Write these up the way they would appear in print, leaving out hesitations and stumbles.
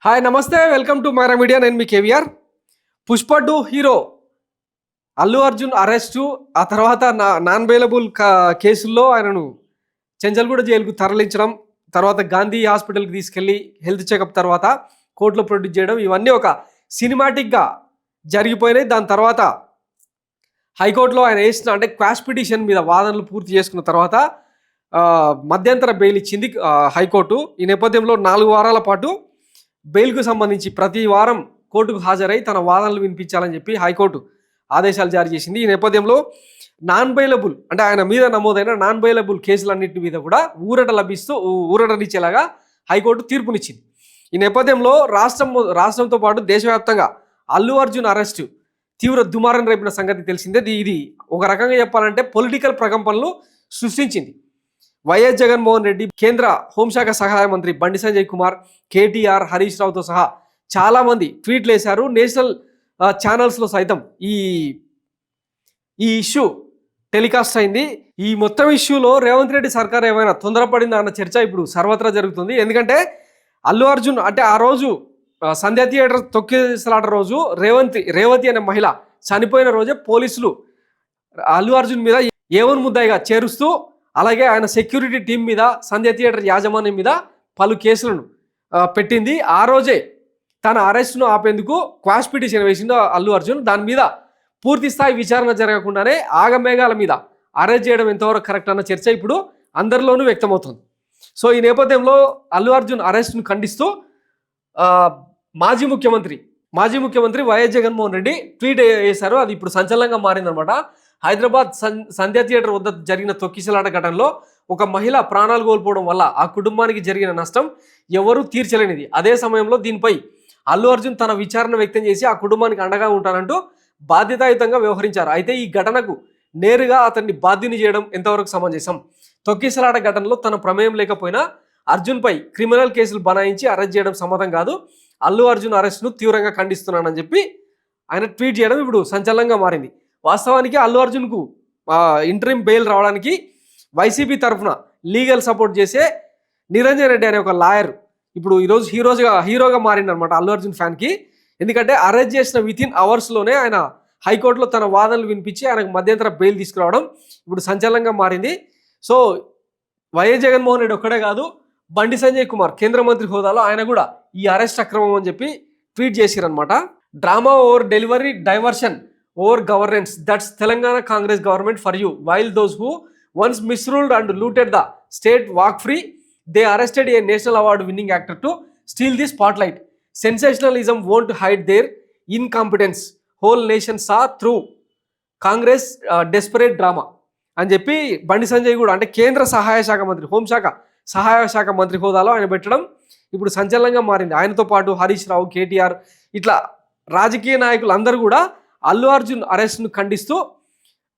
Hi నమస్తే welcome to Myra Media. నేను మీ KVR. Pushpa 2 hero Allu Arjun arrest, ఆ తర్వాత నాన్ బెయిలబుల్ కేసుల్లో ఆయనను చెంచల్గూడ జైలుకు తరలించడం, తర్వాత గాంధీ హాస్పిటల్కి తీసుకెళ్లి హెల్త్ చెకప్ తర్వాత కోర్టులో ప్రొడ్యూస్ చేయడం, ఇవన్నీ ఒక సినిమాటిక్గా జరిగిపోయినాయి. దాని తర్వాత హైకోర్టులో ఆయన వేసిన అంటే క్వాష్ పిటిషన్ మీద వాదనలు పూర్తి చేసుకున్న తర్వాత మధ్యంతర బెయిల్ ఇచ్చింది హైకోర్టు. ఈ నేపథ్యంలో 4 వారాల పాటు బెయిల్కు సంబంధించి ప్రతి వారం కోర్టుకు హాజరై తన వాదనలు వినిపించాలని చెప్పి హైకోర్టు ఆదేశాలు జారీ చేసింది. ఈ నేపథ్యంలో నాన్ బెయిలబుల్ అంటే ఆయన మీద నమోదైన నాన్ బెయిలబుల్ కేసులన్నింటి మీద కూడా ఊరటనిచ్చేలాగా హైకోర్టు తీర్పునిచ్చింది. ఈ నేపథ్యంలో రాష్ట్రంతో పాటు దేశవ్యాప్తంగా అల్లు అర్జున్ అరెస్టు తీవ్ర దుమారం రేపిన సంగతి తెలిసిందే. ఇది ఒక రకంగా చెప్పాలంటే పొలిటికల్ ప్రకంపనలు సృష్టించింది. వైఎస్ జగన్మోహన్ రెడ్డి, కేంద్ర హోంశాఖ సహాయ మంత్రి బండి సంజయ్ కుమార్, కేటీఆర్, హరీష్ రావుతో సహా చాలామంది ట్వీట్లు వేశారు. నేషనల్ ఛానల్స్లో సైతం ఈ ఇష్యూ టెలికాస్ట్ అయింది. ఈ మొత్తం ఇష్యూలో రేవంత్ రెడ్డి సర్కార్ ఏమైనా తొందరపడిందా అన్న చర్చ ఇప్పుడు సర్వత్రా జరుగుతుంది. ఎందుకంటే అల్లు అర్జున్ అంటే ఆ రోజు సంధ్యా థియేటర్ తొక్కిసలాట రోజు రేవతి అనే మహిళ చనిపోయిన రోజే పోలీసులు అల్లు అర్జున్ మీద ఏవన్ ముద్దాయిగా చేరుస్తూ, అలాగే ఆయన సెక్యూరిటీ టీం మీద, సంధ్యా థియేటర్ యాజమాన్యం మీద పలు కేసులను పెట్టింది. ఆ రోజే తన అరెస్టును ఆపేందుకు క్వాష్ పిటిషన్ వేసింది అల్లు అర్జున్. దాని మీద పూర్తి స్థాయి విచారణ జరగకుండానే ఆగమేఘాల మీద అరెస్ట్ చేయడం ఎంతవరకు కరెక్ట్ అన్న చర్చ ఇప్పుడు అందరిలోనూ వ్యక్తమవుతుంది. సో ఈ నేపథ్యంలో అల్లు అర్జున్ అరెస్టును ఖండిస్తూ మాజీ ముఖ్యమంత్రి వైఎస్ జగన్మోహన్ రెడ్డి ట్వీట్ చేశారు. అది ఇప్పుడు సంచలనంగా మారిందనమాట. హైదరాబాద్ సంధ్యా థియేటర్ వద్ద జరిగిన తొక్కిసలాట ఘటనలో ఒక మహిళ ప్రాణాలు కోల్పోవడం వల్ల ఆ కుటుంబానికి జరిగిన నష్టం ఎవరూ తీర్చలేనిది. అదే సమయంలో దీనిపై అల్లు అర్జున్ తన విచారణ వ్యక్తం చేసి ఆ కుటుంబానికి అండగా ఉంటానంటూ బాధ్యతాయుతంగా వ్యవహరించారు. అయితే ఈ ఘటనకు నేరుగా అతన్ని బాధ్యుని చేయడం ఎంతవరకు సమంజసం? తొక్కిసలాట ఘటనలో తన ప్రమేయం లేకపోయినా అర్జున్పై క్రిమినల్ కేసులు బనాయించి అరెస్ట్ చేయడం సమ్మతం కాదు. అల్లు అర్జున్ అరెస్ట్ను తీవ్రంగా ఖండిస్తున్నానని చెప్పి ఆయన ట్వీట్ చేయడం ఇప్పుడు సంచలనంగా మారింది. వాస్తవానికి అల్లు అర్జున్కు ఇంటరిమ్ బెయిల్ రావడానికి వైసీపీ తరఫున లీగల్ సపోర్ట్ చేసే నిరంజన్ రెడ్డి అనే ఒక లాయర్ ఇప్పుడు ఈరోజు హీరోగా మారిందనమాట అల్లు అర్జున్ ఫ్యాన్కి. ఎందుకంటే అరెస్ట్ చేసిన వితిన్ అవర్స్లోనే ఆయన హైకోర్టులో తన వాదనలు వినిపించి ఆయనకు మధ్యంతర బెయిల్ తీసుకురావడం ఇప్పుడు సంచలనంగా మారింది. సో వైఎస్ జగన్మోహన్ రెడ్డి ఒక్కడే కాదు, బండి సంజయ్ కుమార్ కేంద్ర మంత్రి హోదాలో ఆయన కూడా ఈ అరెస్ట్ అక్రమం అని చెప్పి ట్వీట్ చేసిరనమాట. Drama over delivery, diversion over governance, that's Telangana Congress government for you. While those who once misruled and looted the state walk free, they arrested a national award winning actor to steal the spotlight. Sensationalism won't hide their incompetence. Whole nation saw through Congress desperate drama అని చెప్పి బండి సంజయ్ కూడా అంటే కేంద్ర సహాయ శాఖ మంత్రి, హోంశాఖ సహాయ శాఖ మంత్రి హోదాలో ఆయన పెట్టడం ఇప్పుడు సంచలనంగా మారింది. ఆయనతో పాటు హరీష్ రావు, కేటీఆర్ ఇట్లా రాజకీయ నాయకులు అందరూ కూడా అల్లు అర్జున్ అరెస్ట్ను ఖండిస్తూ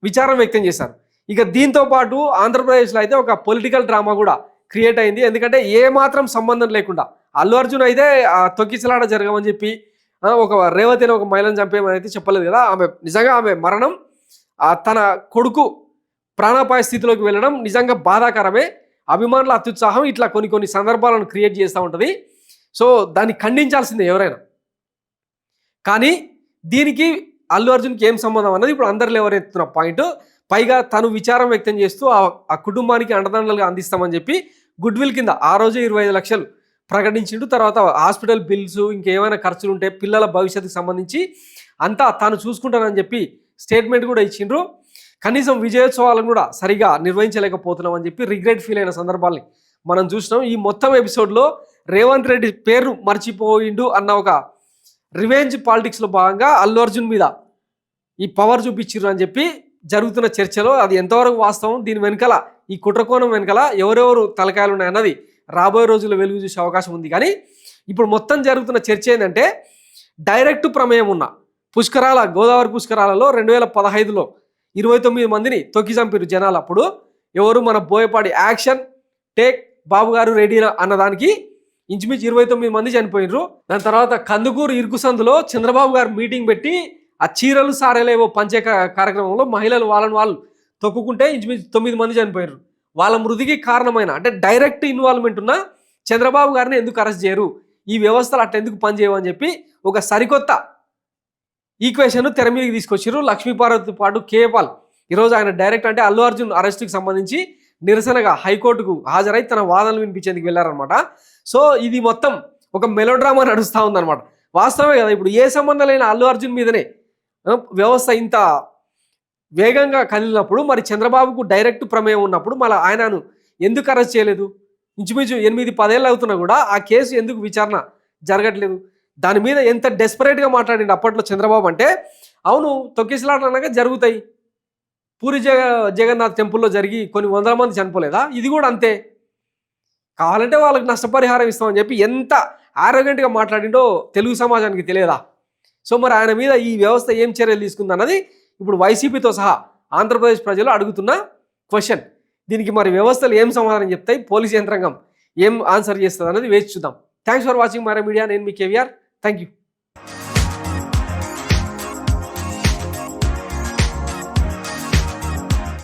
విచారం వ్యక్తం చేశారు. ఇక దీంతో పాటు ఆంధ్రప్రదేశ్లో అయితే ఒక పొలిటికల్ డ్రామా కూడా క్రియేట్ అయింది. ఎందుకంటే ఏ మాత్రం సంబంధం లేకుండా అల్లు అర్జున్ అయితే తొక్కిసలాట జరగమని చెప్పి ఒక రేవతి అనే ఒక మహిళను చంపేయమని అయితే చెప్పలేదు కదా. ఆమె మరణం, తన కొడుకు ప్రాణాపాయ స్థితిలోకి వెళ్ళడం నిజంగా బాధాకరమే. అభిమానుల అత్యుత్సాహం ఇట్లా కొన్ని సందర్భాలను క్రియేట్ చేస్తూ ఉంటుంది. సో దాన్ని ఖండించాల్సిందే ఎవరైనా. కానీ దీనికి అల్లు అర్జున్కి ఏం సంబంధం అన్నది ఇప్పుడు అందరిలో ఎవరెత్తున్న పాయింట్. పైగా తను విచారం వ్యక్తం చేస్తూ ఆ కుటుంబానికి అండదండలుగా అందిస్తామని చెప్పి గుడ్ విల్ కింద ఆ రోజే 25 లక్షలు ప్రకటించిండు. తర్వాత హాస్పిటల్ బిల్స్, ఇంకేమైనా ఖర్చులు ఉంటే పిల్లల భవిష్యత్తుకు సంబంధించి అంతా తాను చూసుకుంటానని చెప్పి స్టేట్మెంట్ కూడా ఇచ్చిండ్రు. కనీసం విజయోత్సవాలను కూడా సరిగా నిర్వహించలేకపోతున్నాం అని చెప్పి రిగ్రెట్ ఫీల్ అయిన సందర్భాల్ని మనం చూసినాం. ఈ మొత్తం ఎపిసోడ్లో రేవంత్ రెడ్డి పేరు మర్చిపోయిండు అన్న ఒక రివెంజ్ పాలిటిక్స్లో భాగంగా అల్లు అర్జున్ మీద ఈ పవర్ చూపించారు అని చెప్పి జరుగుతున్న చర్చలో అది ఎంతవరకు వాస్తవం, దీని వెనకాల ఈ కుట్రకోణం వెనకాల ఎవరెవరు తలకాయలు ఉన్నాయన్నది రాబోయే రోజుల్లో వెలుగు చూసే అవకాశం ఉంది. కానీ ఇప్పుడు మొత్తం జరుగుతున్న చర్చ ఏంటంటే డైరెక్ట్ ప్రమేయం ఉన్న గోదావరి పుష్కరాలలో 2015లో 29 మందిని తొక్కి చంపారు జనాలు. అప్పుడు ఎవరు మన బోయపాడి యాక్షన్ టేక్ బాబు గారు రెడీనా అన్నదానికి ఇంచుమించు 29 మంది చనిపోయినరు. దాని తర్వాత కందుకూరు ఇరుకుసందులో చంద్రబాబు గారు మీటింగ్ పెట్టి ఆ చీరలు సారేలేవో పంచే కార్యక్రమంలో మహిళలు వాళ్ళు తొక్కుకుంటే ఇంచుమించు 9 మంది చనిపోయారు. వాళ్ళ మృతికి కారణమైన అంటే డైరెక్ట్ ఇన్వాల్వ్మెంట్ ఉన్న చంద్రబాబు గారిని ఎందుకు అరెస్ట్ చేయరు? ఈ వ్యవస్థలు అట్లా ఎందుకు పనిచేయవని చెప్పి ఒక సరికొత్త ఈక్వేషన్ తెర మీదకి తీసుకొచ్చారు. లక్ష్మీపార్వతితో పాటు కేపాల్ ఈరోజు ఆయన డైరెక్ట్ అంటే అల్లు అర్జున్ అరెస్ట్కి సంబంధించి నిరసనగా హైకోర్టుకు హాజరై తన వాదనలు వినిపించేందుకు వెళ్ళారనమాట. సో ఇది మొత్తం ఒక మెలోడ్రామా నడుస్తూ ఉందన్నమాట. వాస్తవమే కదా, ఇప్పుడు ఏ సంబంధం లేని అల్లు అర్జున్ మీదనే వ్యవస్థ ఇంత వేగంగా కదిలినప్పుడు మరి చంద్రబాబుకు డైరెక్ట్ ప్రమేయం ఉన్నప్పుడు మళ్ళీ ఆయనను ఎందుకు అరెస్ట్ చేయలేదు? ఇంచుమించు 8-10 ఏళ్ళు అవుతున్నా కూడా ఆ కేసు ఎందుకు విచారణ జరగట్లేదు? దాని మీద ఎంత డెస్పరేట్గా మాట్లాడిండు అప్పట్లో చంద్రబాబు అంటే, అవును తొక్కిసలాటలు అనగా జరుగుతాయి, పూరి జగన్నాథ్ టెంపుల్లో జరిగి కొన్ని వందల మంది చనిపోలేదా? ఇది కూడా అంతే, కావాలంటే వాళ్ళకి నష్టపరిహారం ఇస్తామని చెప్పి ఎంత ఆరోగెంట్గా మాట్లాడిండో తెలుగు సమాజానికి తెలియదా? సో మరి ఆయన మీద ఈ వ్యవస్థ ఏం చర్యలు తీసుకుందన్నది ఇప్పుడు వైసీపీతో సహా ఆంధ్రప్రదేశ్ ప్రజలు అడుగుతున్న క్వశ్చన్. దీనికి మరి వ్యవస్థలు ఏం సమాధానం చెప్తాయి, పోలీస్ యంత్రాంగం ఏం ఆన్సర్ చేస్తుంది అన్నది వేచి చూద్దాం. Thanks for watching my media. నేను మీ కేవీఆర్. Thank you.